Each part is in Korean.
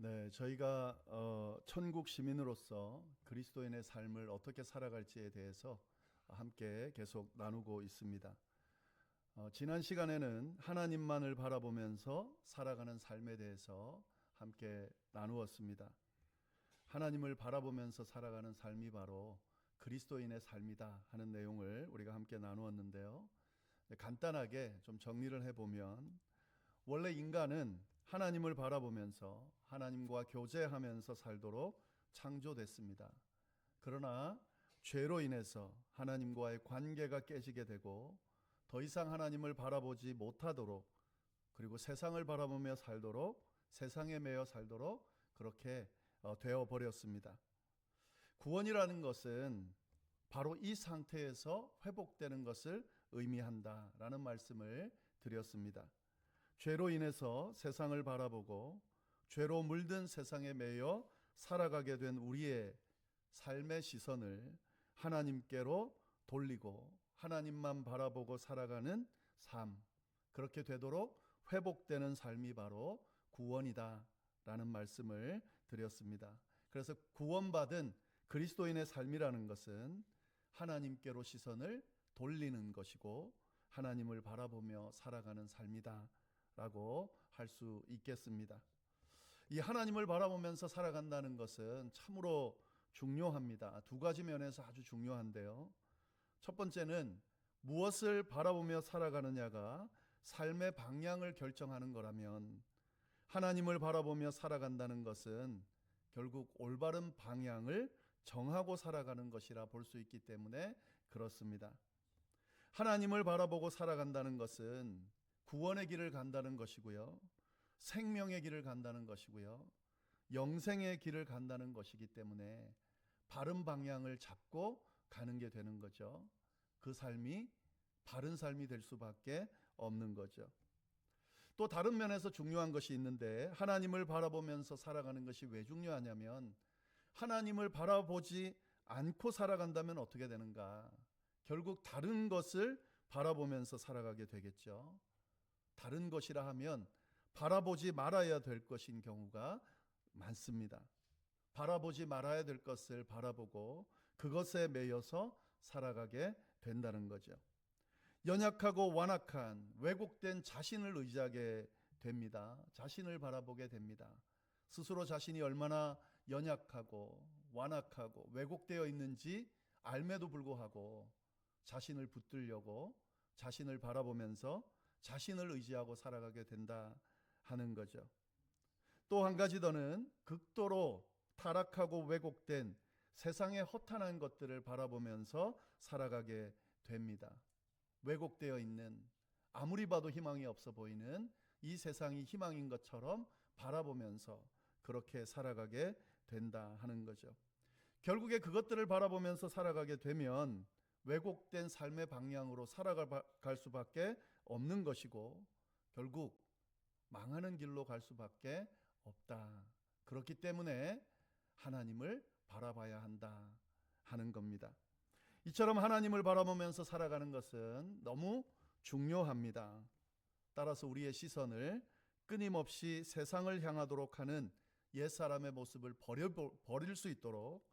네, 저희가 천국 시민으로서 그리스도인의 삶을 어떻게 살아갈지에 대해서 함께 계속 나누고 있습니다. 지난 시간에는 하나님만을 바라보면서 살아가는 삶에 대해서 함께 나누었습니다. 하나님을 바라보면서 살아가는 삶이 바로 그리스도인의 삶이다 하는 내용을 우리가 함께 나누었는데요. 간단하게 좀 정리를 해보면 원래 인간은 하나님을 바라보면서 하나님과 교제하면서 살도록 창조됐습니다. 그러나 죄로 인해서 하나님과의 관계가 깨지게 되고 더 이상 하나님을 바라보지 못하도록, 그리고 세상을 바라보며 살도록, 세상에 매여 살도록 그렇게 되어 버렸습니다. 구원이라는 것은 바로 이 상태에서 회복되는 것을 의미한다라는 말씀을 드렸습니다. 죄로 인해서 세상을 바라보고 죄로 물든 세상에 매여 살아가게 된 우리의 삶의 시선을 하나님께로 돌리고 하나님만 바라보고 살아가는 삶, 그렇게 되도록 회복되는 삶이 바로 구원이다라는 말씀을 드렸습니다. 그래서 구원받은 그리스도인의 삶이라는 것은 하나님께로 시선을 돌리는 것이고 하나님을 바라보며 살아가는 삶이다 라고 할 수 있겠습니다. 이 하나님을 바라보면서 살아간다는 것은 참으로 중요합니다. 두 가지 면에서 아주 중요한데요. 첫 번째는 무엇을 바라보며 살아가느냐가 삶의 방향을 결정하는 거라면, 하나님을 바라보며 살아간다는 것은 결국 올바른 방향을 정하고 살아가는 것이라 볼 수 있기 때문에 그렇습니다. 하나님을 바라보고 살아간다는 것은 구원의 길을 간다는 것이고요, 생명의 길을 간다는 것이고요, 영생의 길을 간다는 것이기 때문에 바른 방향을 잡고 가는 게 되는 거죠. 그 삶이 바른 삶이 될 수밖에 없는 거죠. 또 다른 면에서 중요한 것이 있는데, 하나님을 바라보면서 살아가는 것이 왜 중요하냐면, 하나님을 바라보지 않고 살아간다면 어떻게 되는가? 결국 다른 것을 바라보면서 살아가게 되겠죠. 다른 것이라 하면 바라보지 말아야 될 것인 경우가 많습니다. 바라보지 말아야 될 것을 바라보고 그것에 매여서 살아가게 된다는 거죠. 연약하고 완악한 왜곡된 자신을 의지하게 됩니다. 자신을 바라보게 됩니다. 스스로 자신이 얼마나 연약하고 완악하고 왜곡되어 있는지 알매도 불구하고 자신을 붙들려고 자신을 바라보면서 자신을 의지하고 살아가게 된다 하는 거죠. 또 한 가지 더는 극도로 타락하고 왜곡된 세상의 허탄한 것들을 바라보면서 살아가게 됩니다. 왜곡되어 있는, 아무리 봐도 희망이 없어 보이는 이 세상이 희망인 것처럼 바라보면서 그렇게 살아가게 된다 하는 거죠. 결국에 그것들을 바라보면서 살아가게 되면 왜곡된 삶의 방향으로 살아갈 수밖에 없는 것이고, 결국 망하는 길로 갈 수밖에 없다. 그렇기 때문에 하나님을 바라봐야 한다 하는 겁니다. 이처럼 하나님을 바라보면서 살아가는 것은 너무 중요합니다. 따라서 우리의 시선을 끊임없이 세상을 향하도록 하는 옛사람의 모습을 버릴 수 있도록,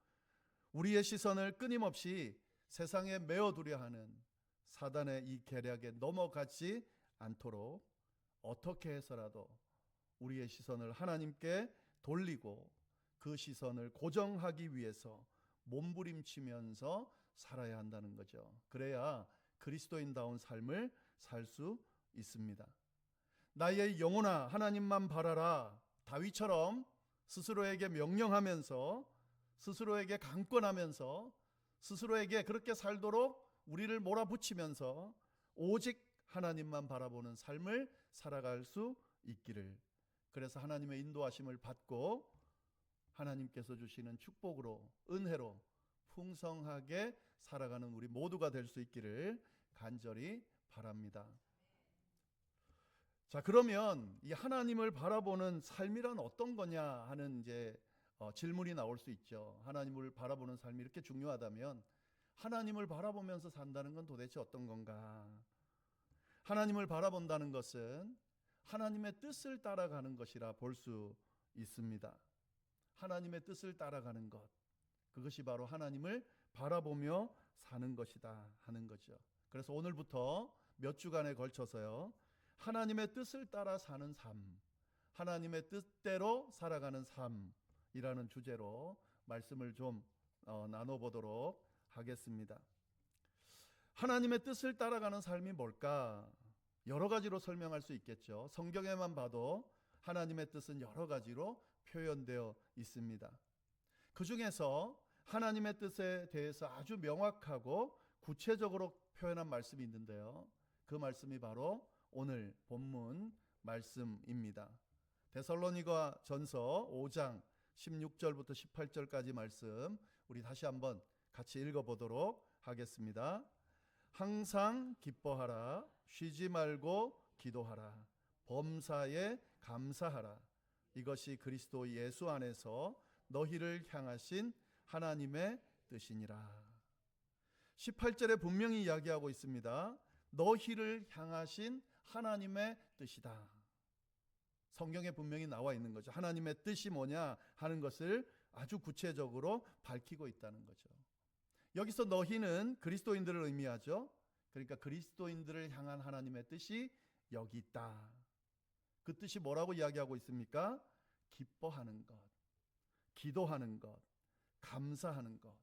우리의 시선을 끊임없이 세상에 메어두려 하는 사단의 이 계략에 넘어가지 않도록 어떻게 해서라도 우리의 시선을 하나님께 돌리고 그 시선을 고정하기 위해서 몸부림치면서 살아야 한다는 거죠. 그래야 그리스도인다운 삶을 살 수 있습니다. 나의 영혼아 하나님만 바라라, 다윗처럼 스스로에게 명령하면서 스스로에게 강권하면서 스스로에게 그렇게 살도록 우리를 몰아붙이면서 오직 하나님만 바라보는 삶을 살아갈 수 있기를, 그래서 하나님의 인도하심을 받고 하나님께서 주시는 축복으로, 은혜로 풍성하게 살아가는 우리 모두가 될 수 있기를 간절히 바랍니다. 자, 그러면 이 하나님을 바라보는 삶이란 어떤 거냐 하는 질문이 나올 수 있죠. 하나님을 바라보는 삶이 이렇게 중요하다면 하나님을 바라보면서 산다는 건 도대체 어떤 건가? 하나님을 바라본다는 것은 하나님의 뜻을 따라가는 것이라 볼 수 있습니다. 하나님의 뜻을 따라가는 것, 그것이 바로 하나님을 바라보며 사는 것이다 하는 거죠. 그래서 오늘부터 몇 주간에 걸쳐서요, 하나님의 뜻을 따라 사는 삶, 하나님의 뜻대로 살아가는 삶이라는 주제로 말씀을 좀 나눠보도록 하겠습니다. 하나님의 뜻을 따라가는 삶이 뭘까? 여러 가지로 설명할 수 있겠죠. 성경에만 봐도 하나님의 뜻은 여러 가지로 표현되어 있습니다. 그 중에서 하나님의 뜻에 대해서 아주 명확하고 구체적으로 표현한 말씀이 있는데요, 그 말씀이 바로 오늘 본문 말씀입니다. 데살로니가 전서 5장 16절부터 18절까지 말씀 우리 다시 한번 같이 읽어보도록 하겠습니다. 항상 기뻐하라, 쉬지 말고 기도하라, 범사에 감사하라. 이것이 그리스도 예수 안에서 너희를 향하신 하나님의 뜻이니라. 18절에 분명히 이야기하고 있습니다. 너희를 향하신 하나님의 뜻이다. 성경에 분명히 나와 있는 거죠. 하나님의 뜻이 뭐냐 하는 것을 아주 구체적으로 밝히고 있다는 거죠. 여기서 너희는 그리스도인들을 의미하죠. 그러니까 그리스도인들을 향한 하나님의 뜻이 여기 있다. 그 뜻이 뭐라고 이야기하고 있습니까? 기뻐하는 것, 기도하는 것, 감사하는 것.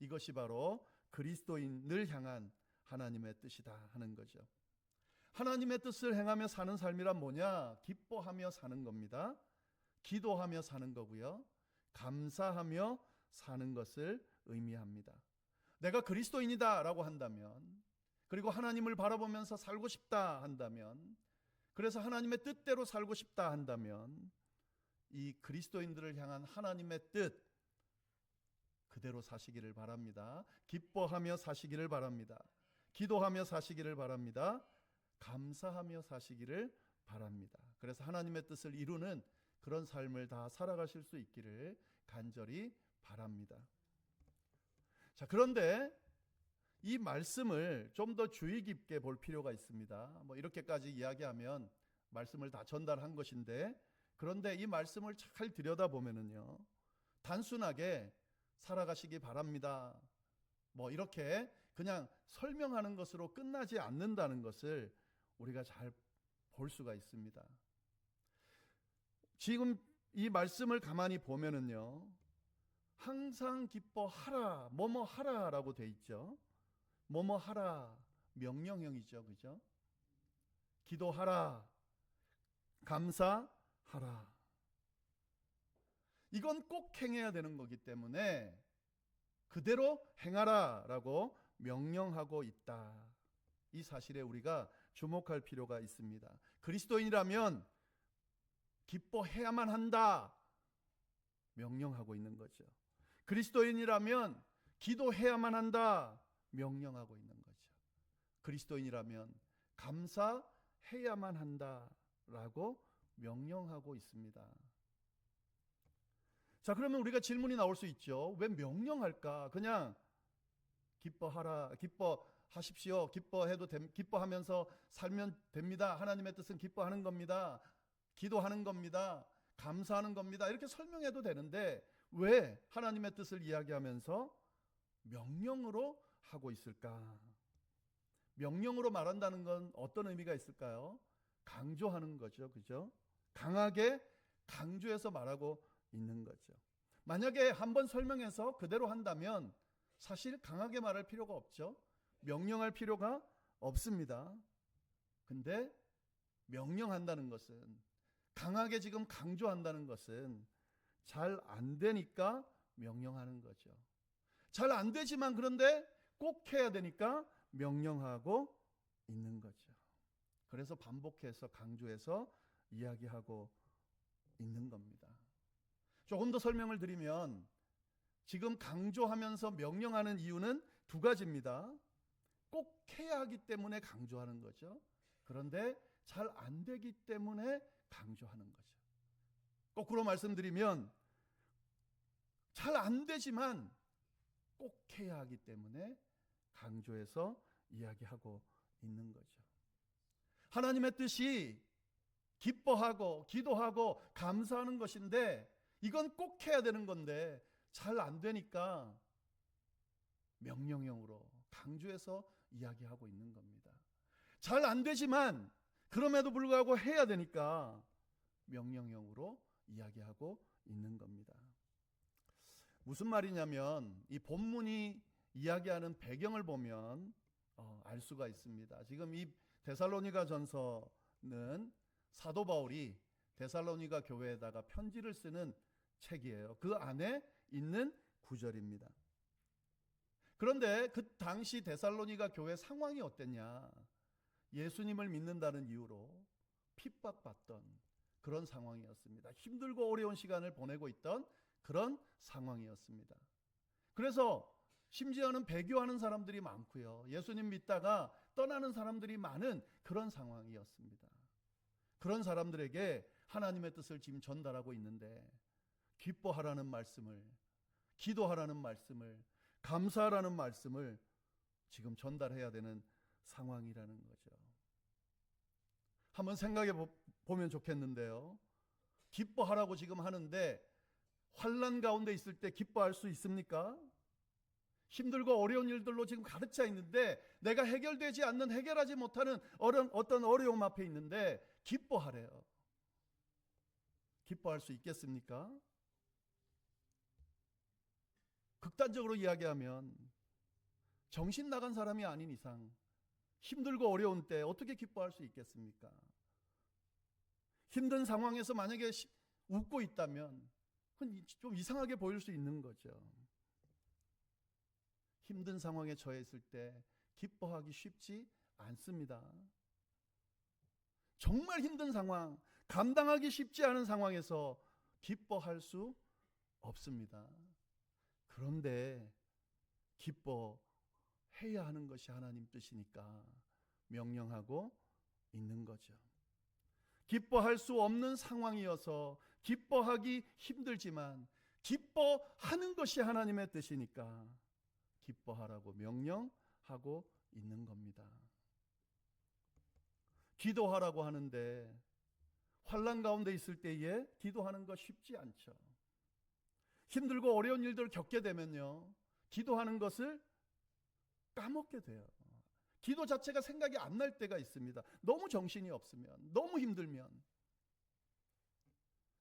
이것이 바로 그리스도인을 향한 하나님의 뜻이다 하는 거죠. 하나님의 뜻을 행하며 사는 삶이란 뭐냐? 기뻐하며 사는 겁니다. 기도하며 사는 거고요, 감사하며 사는 것을 의미합니다. 내가 그리스도인이다 라고 한다면, 그리고 하나님을 바라보면서 살고 싶다 한다면, 그래서 하나님의 뜻대로 살고 싶다 한다면, 이 그리스도인들을 향한 하나님의 뜻 그대로 사시기를 바랍니다. 기뻐하며 사시기를 바랍니다. 기도하며 사시기를 바랍니다. 감사하며 사시기를 바랍니다. 그래서 하나님의 뜻을 이루는 그런 삶을 다 살아가실 수 있기를 간절히 바랍니다. 자, 그런데 이 말씀을 좀 더 주의 깊게 볼 필요가 있습니다. 이렇게까지 이야기하면 말씀을 다 전달한 것인데, 그런데 이 말씀을 잘 들여다보면은요, 단순하게 살아가시기 바랍니다, 이렇게 그냥 설명하는 것으로 끝나지 않는다는 것을 우리가 잘 볼 수가 있습니다. 지금 이 말씀을 가만히 보면은요, 항상 기뻐하라, 뭐뭐 하라라고 돼 있죠. 뭐뭐 하라, 명령형이죠, 그죠? 기도하라, 감사하라. 이건 꼭 행해야 되는 거기 때문에 그대로 행하라라고 명령하고 있다. 이 사실에 우리가 주목할 필요가 있습니다. 그리스도인이라면 기뻐해야만 한다, 명령하고 있는 거죠. 그리스도인이라면 기도해야만 한다, 명령하고 있는 거죠. 그리스도인이라면 감사해야만 한다라고 명령하고 있습니다. 자, 그러면 우리가 질문이 나올 수 있죠. 왜 명령할까? 그냥 기뻐하라, 기뻐하십시오, 기뻐하면서 살면 됩니다. 하나님의 뜻은 기뻐하는 겁니다. 기도하는 겁니다. 감사하는 겁니다. 이렇게 설명해도 되는데 왜 하나님의 뜻을 이야기하면서 명령으로 하고 있을까? 명령으로 말한다는 건 어떤 의미가 있을까요? 강조하는 거죠, 그죠? 강하게 강조해서 말하고 있는 거죠. 만약에 한번 설명해서 그대로 한다면 사실 강하게 말할 필요가 없죠. 명령할 필요가 없습니다. 근데 명령한다는 것은, 강하게 지금 강조한다는 것은 잘 안 되니까 명령하는 거죠. 잘 안 되지만 그런데 꼭 해야 되니까 명령하고 있는 거죠. 그래서 반복해서 강조해서 이야기하고 있는 겁니다. 조금 더 설명을 드리면, 지금 강조하면서 명령하는 이유는 두 가지입니다. 꼭 해야 하기 때문에 강조하는 거죠. 그런데 잘 안 되기 때문에 강조하는 거죠. 거꾸로 말씀드리면, 잘 안 되지만 꼭 해야 하기 때문에 강조해서 이야기하고 있는 거죠. 하나님의 뜻이 기뻐하고 기도하고 감사하는 것인데 이건 꼭 해야 되는 건데 잘 안 되니까 명령형으로 강조해서 이야기하고 있는 겁니다. 잘 안 되지만 그럼에도 불구하고 해야 되니까 명령형으로 이야기하고 있는 겁니다. 무슨 말이냐면 이 본문이 이야기하는 배경을 보면 알 수가 있습니다. 지금 이 데살로니가 전서는 사도 바울이 데살로니가 교회에다가 편지를 쓰는 책이에요. 그 안에 있는 구절입니다. 그런데 그 당시 데살로니가 교회 상황이 어땠냐? 예수님을 믿는다는 이유로 핍박받던 그런 상황이었습니다. 힘들고 어려운 시간을 보내고 있던 그런 상황이었습니다. 그래서 심지어는 배교하는 사람들이 많고요. 예수님 믿다가 떠나는 사람들이 많은 그런 상황이었습니다. 그런 사람들에게 하나님의 뜻을 지금 전달하고 있는데 기뻐하라는 말씀을, 기도하라는 말씀을, 감사하라는 말씀을 지금 전달해야 되는 상황이라는 거죠. 한번 생각해 보면 좋겠는데요. 기뻐하라고 지금 하는데 환난 가운데 있을 때 기뻐할 수 있습니까? 힘들고 어려운 일들로 지금 가득 차 있는데 내가 해결되지 않는, 해결하지 못하는 어떤 어려움 앞에 있는데 기뻐하래요. 기뻐할 수 있겠습니까? 극단적으로 이야기하면 정신 나간 사람이 아닌 이상 힘들고 어려운 때 어떻게 기뻐할 수 있겠습니까? 힘든 상황에서 만약에 웃고 있다면 좀 이상하게 보일 수 있는 거죠. 힘든 상황에 처해 있을 때 기뻐하기 쉽지 않습니다. 정말 힘든 상황, 감당하기 쉽지 않은 상황에서 기뻐할 수 없습니다. 그런데 기뻐해야 하는 것이 하나님 뜻이니까 명령하고 있는 거죠. 기뻐할 수 없는 상황이어서 기뻐하기 힘들지만 기뻐하는 것이 하나님의 뜻이니까 기뻐하라고 명령하고 있는 겁니다. 기도하라고 하는데 환난 가운데 있을 때에 기도하는 거 쉽지 않죠. 힘들고 어려운 일들을 겪게 되면요, 기도하는 것을 까먹게 돼요. 기도 자체가 생각이 안 날 때가 있습니다. 너무 정신이 없으면, 너무 힘들면.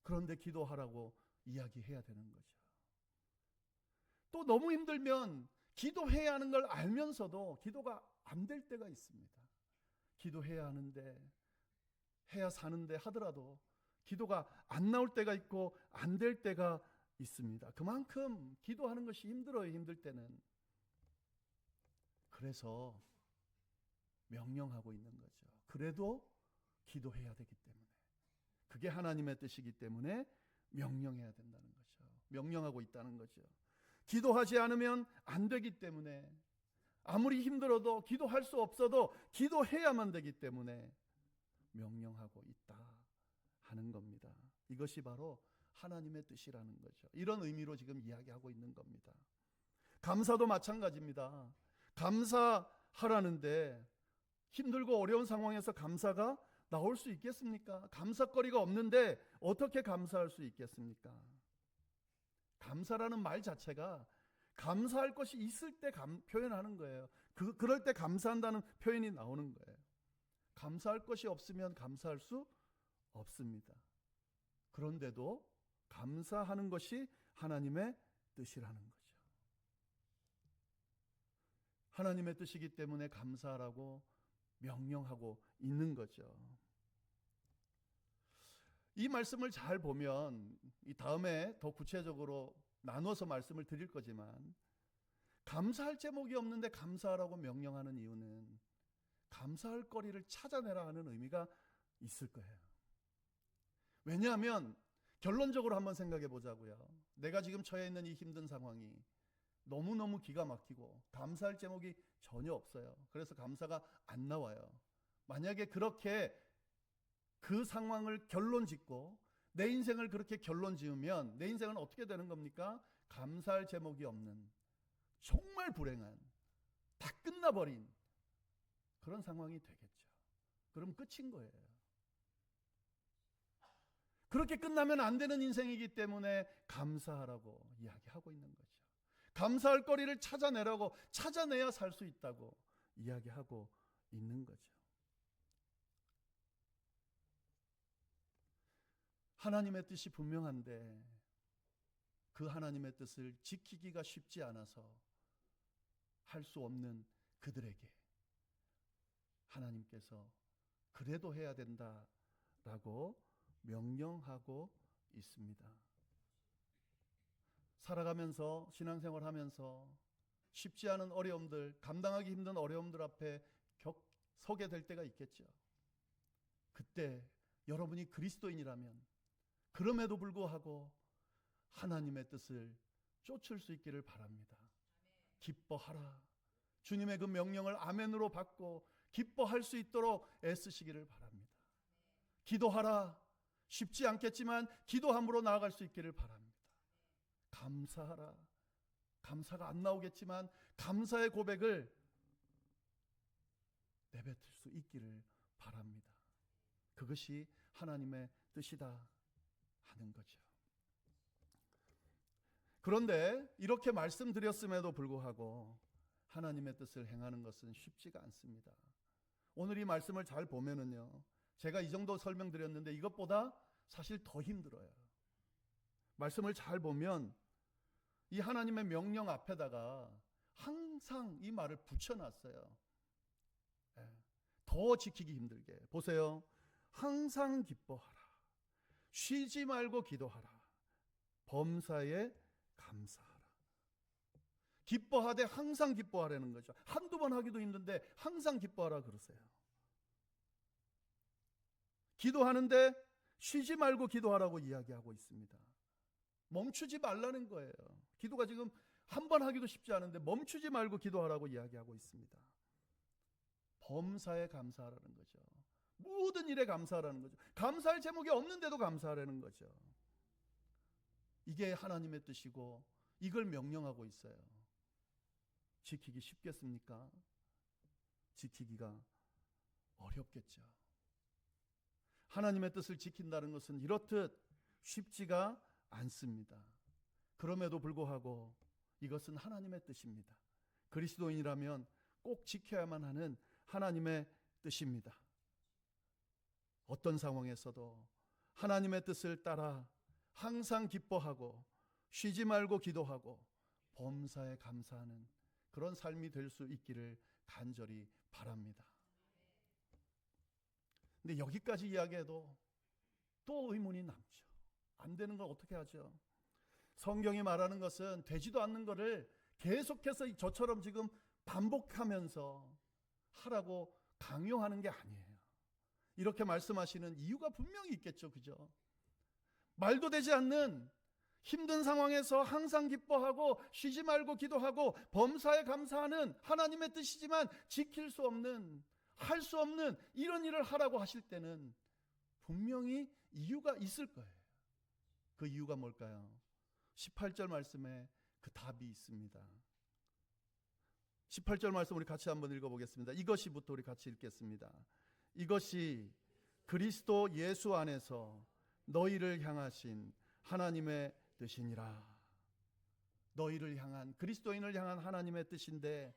그런데 기도하라고 이야기해야 되는 거죠. 또 너무 힘들면 기도해야 하는 걸 알면서도 기도가 안 될 때가 있습니다. 기도해야 하는데, 해야 사는데 하더라도 기도가 안 나올 때가 있고 안 될 때가 있습니다. 그만큼 기도하는 것이 힘들어요, 힘들 때는. 그래서 명령하고 있는 거죠. 그래도 기도해야 되기 때문에, 그게 하나님의 뜻이기 때문에 명령해야 된다는 거죠. 명령하고 있다는 거죠. 기도하지 않으면 안 되기 때문에, 아무리 힘들어도 기도할 수 없어도 기도해야만 되기 때문에 명령하고 있다 하는 겁니다. 이것이 바로 하나님의 뜻이라는 거죠. 이런 의미로 지금 이야기하고 있는 겁니다. 감사도 마찬가지입니다. 감사하라는데 힘들고 어려운 상황에서 감사가 나올 수 있겠습니까? 감사거리가 없는데 어떻게 감사할 수 있겠습니까? 감사라는 말 자체가 감사할 것이 있을 때 표현하는 거예요. 그럴 때 감사한다는 표현이 나오는 거예요. 감사할 것이 없으면 감사할 수 없습니다. 그런데도 감사하는 것이 하나님의 뜻이라는 거죠. 하나님의 뜻이기 때문에 감사하라고 명령하고 있는 거죠. 이 말씀을 잘 보면 이 다음에 더 구체적으로 나눠서 말씀을 드릴 거지만, 감사할 제목이 없는데 감사하라고 명령하는 이유는 감사할 거리를 찾아내라 하는 의미가 있을 거예요. 왜냐하면 결론적으로 한번 생각해 보자고요. 내가 지금 처해 있는 이 힘든 상황이 너무너무 기가 막히고 감사할 제목이 전혀 없어요. 그래서 감사가 안 나와요. 만약에 그렇게 그 상황을 결론 짓고 내 인생을 그렇게 결론 지으면 내 인생은 어떻게 되는 겁니까? 감사할 제목이 없는, 정말 불행한, 다 끝나버린 그런 상황이 되겠죠. 그럼 끝인 거예요. 그렇게 끝나면 안 되는 인생이기 때문에 감사하라고 이야기하고 있는 거죠. 감사할 거리를 찾아내라고, 찾아내야 살 수 있다고 이야기하고 있는 거죠. 하나님의 뜻이 분명한데 그 하나님의 뜻을 지키기가 쉽지 않아서 할 수 없는 그들에게 하나님께서 그래도 해야 된다라고 명령하고 있습니다. 살아가면서, 신앙생활하면서 쉽지 않은 어려움들, 감당하기 힘든 어려움들 앞에 서게 될 때가 있겠죠. 그때 여러분이 그리스도인이라면 그럼에도 불구하고 하나님의 뜻을 쫓을 수 있기를 바랍니다. 기뻐하라. 주님의 그 명령을 아멘으로 받고 기뻐할 수 있도록 애쓰시기를 바랍니다. 기도하라. 쉽지 않겠지만 기도함으로 나아갈 수 있기를 바랍니다. 감사하라. 감사가 안 나오겠지만 감사의 고백을 내뱉을 수 있기를 바랍니다. 그것이 하나님의 뜻이다 하는 거죠. 그런데 이렇게 말씀드렸음에도 불구하고 하나님의 뜻을 행하는 것은 쉽지가 않습니다. 오늘 이 말씀을 잘 보면은요, 제가 이 정도 설명드렸는데 이것보다 사실 더 힘들어요. 말씀을 잘 보면 이 하나님의 명령 앞에다가 항상 이 말을 붙여놨어요. 더 지키기 힘들게. 보세요. 항상 기뻐하라. 쉬지 말고 기도하라. 범사에 감사하라. 기뻐하되 항상 기뻐하라는 거죠. 한두 번 하기도 힘든데 항상 기뻐하라 그러세요. 기도하는데 쉬지 말고 기도하라고 이야기하고 있습니다. 멈추지 말라는 거예요. 기도가 지금 한 번 하기도 쉽지 않은데 멈추지 말고 기도하라고 이야기하고 있습니다. 범사에 감사하라는 거죠. 모든 일에 감사하라는 거죠. 감사할 제목이 없는데도 감사하라는 거죠. 이게 하나님의 뜻이고 이걸 명령하고 있어요. 지키기 쉽겠습니까? 지키기가 어렵겠죠. 하나님의 뜻을 지킨다는 것은 이렇듯 쉽지가 않습니다. 그럼에도 불구하고 이것은 하나님의 뜻입니다. 그리스도인이라면 꼭 지켜야만 하는 하나님의 뜻입니다. 어떤 상황에서도 하나님의 뜻을 따라 항상 기뻐하고 쉬지 말고 기도하고 범사에 감사하는 그런 삶이 될 수 있기를 간절히 바랍니다. 근데 여기까지 이야기해도 또 의문이 남죠. 안 되는 걸 어떻게 하죠? 성경이 말하는 것은 되지도 않는 것을 계속해서 저처럼 지금 반복하면서 하라고 강요하는 게 아니에요. 이렇게 말씀하시는 이유가 분명히 있겠죠. 그죠? 말도 되지 않는 힘든 상황에서 항상 기뻐하고 쉬지 말고 기도하고 범사에 감사하는 하나님의 뜻이지만 지킬 수 없는, 할 수 없는 이런 일을 하라고 하실 때는 분명히 이유가 있을 거예요. 그 이유가 뭘까요? 18절 말씀에 그 답이 있습니다. 18절 말씀 우리 같이 한번 읽어보겠습니다. 이것이부터 우리 같이 읽겠습니다. 이것이 그리스도 예수 안에서 너희를 향하신 하나님의 뜻이니라. 너희를 향한, 그리스도인을 향한 하나님의 뜻인데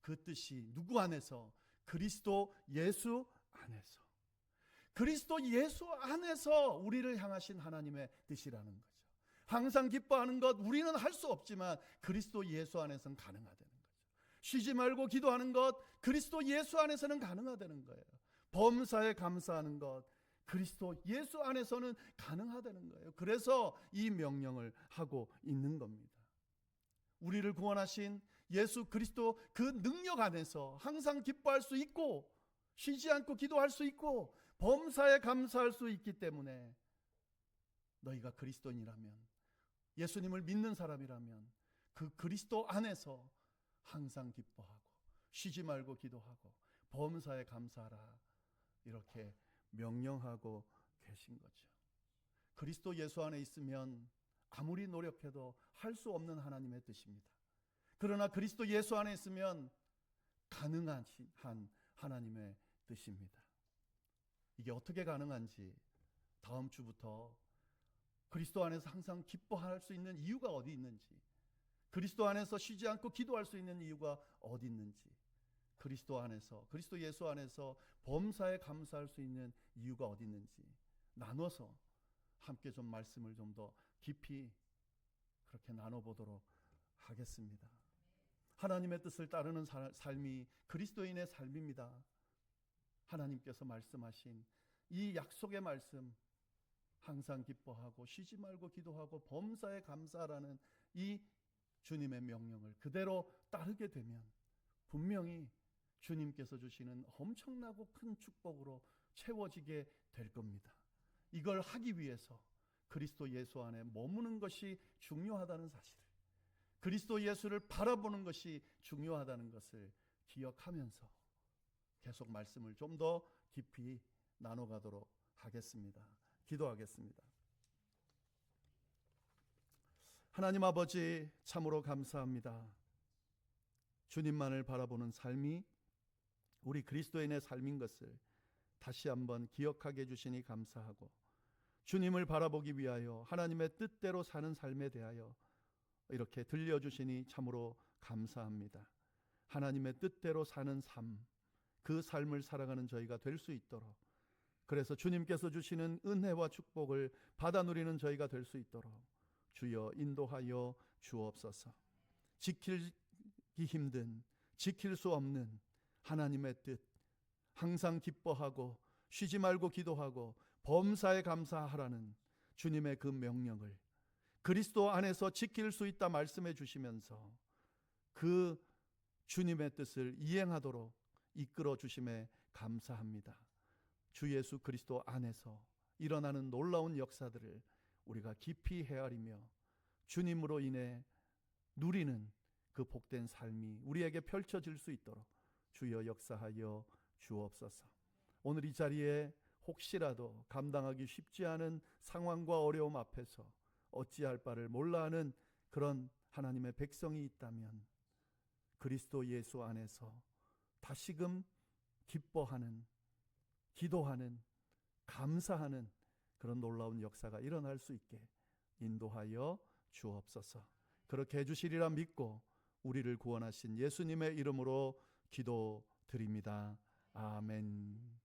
그 뜻이 누구 안에서? 그리스도 예수 안에서. 그리스도 예수 안에서 우리를 향하신 하나님의 뜻이라는 거죠. 항상 기뻐하는 것 우리는 할 수 없지만 그리스도 예수 안에서는 가능하다는 거죠. 쉬지 말고 기도하는 것 그리스도 예수 안에서는 가능하다는 거예요. 범사에 감사하는 것 그리스도 예수 안에서는 가능하다는 거예요. 그래서 이 명령을 하고 있는 겁니다. 우리를 구원하신 예수 그리스도 그 능력 안에서 항상 기뻐할 수 있고 쉬지 않고 기도할 수 있고 범사에 감사할 수 있기 때문에 너희가 그리스도인이라면, 예수님을 믿는 사람이라면 그 그리스도 안에서 항상 기뻐하고 쉬지 말고 기도하고 범사에 감사하라 이렇게 명령하고 계신 거죠. 그리스도 예수 안에 있으면 아무리 노력해도 할 수 없는 하나님의 뜻입니다. 그러나 그리스도 예수 안에 있으면 가능한 하나님의 뜻입니다. 이게 어떻게 가능한지 다음 주부터 그리스도 안에서 항상 기뻐할 수 있는 이유가 어디 있는지, 그리스도 안에서 쉬지 않고 기도할 수 있는 이유가 어디 있는지, 그리스도 안에서, 그리스도 예수 안에서 범사에 감사할 수 있는 이유가 어디 있는지 나눠서 함께 좀 말씀을 좀 더 깊이 그렇게 나눠보도록 하겠습니다. 하나님의 뜻을 따르는 삶이 그리스도인의 삶입니다. 하나님께서 말씀하신 이 약속의 말씀, 항상 기뻐하고 쉬지 말고 기도하고 범사에 감사하라는 이 주님의 명령을 그대로 따르게 되면 분명히 주님께서 주시는 엄청나고 큰 축복으로 채워지게 될 겁니다. 이걸 하기 위해서 그리스도 예수 안에 머무는 것이 중요하다는 사실을, 그리스도 예수를 바라보는 것이 중요하다는 것을 기억하면서 계속 말씀을 좀 더 깊이 나눠가도록 하겠습니다. 기도하겠습니다. 하나님 아버지, 참으로 감사합니다. 주님만을 바라보는 삶이 우리 그리스도인의 삶인 것을 다시 한번 기억하게 해주시니 감사하고, 주님을 바라보기 위하여 하나님의 뜻대로 사는 삶에 대하여 이렇게 들려주시니 참으로 감사합니다. 하나님의 뜻대로 사는 삶, 그 삶을 살아가는 저희가 될 수 있도록, 그래서 주님께서 주시는 은혜와 축복을 받아 누리는 저희가 될 수 있도록 주여 인도하여 주옵소서. 지키기 힘든, 지킬 수 없는 하나님의 뜻, 항상 기뻐하고 쉬지 말고 기도하고 범사에 감사하라는 주님의 그 명령을 그리스도 안에서 지킬 수 있다 말씀해 주시면서 그 주님의 뜻을 이행하도록 이끌어 주심에 감사합니다. 주 예수 그리스도 안에서 일어나는 놀라운 역사들을 우리가 깊이 헤아리며 주님으로 인해 누리는 그 복된 삶이 우리에게 펼쳐질 수 있도록 주여 역사하여 주옵소서. 오늘 이 자리에 혹시라도 감당하기 쉽지 않은 상황과 어려움 앞에서 어찌할 바를 몰라하는 그런 하나님의 백성이 있다면 그리스도 예수 안에서 다시금 기뻐하는, 기도하는, 감사하는 그런 놀라운 역사가 일어날 수 있게 인도하여 주옵소서. 그렇게 해주시리라 믿고 우리를 구원하신 예수님의 이름으로 기도드립니다. 아멘.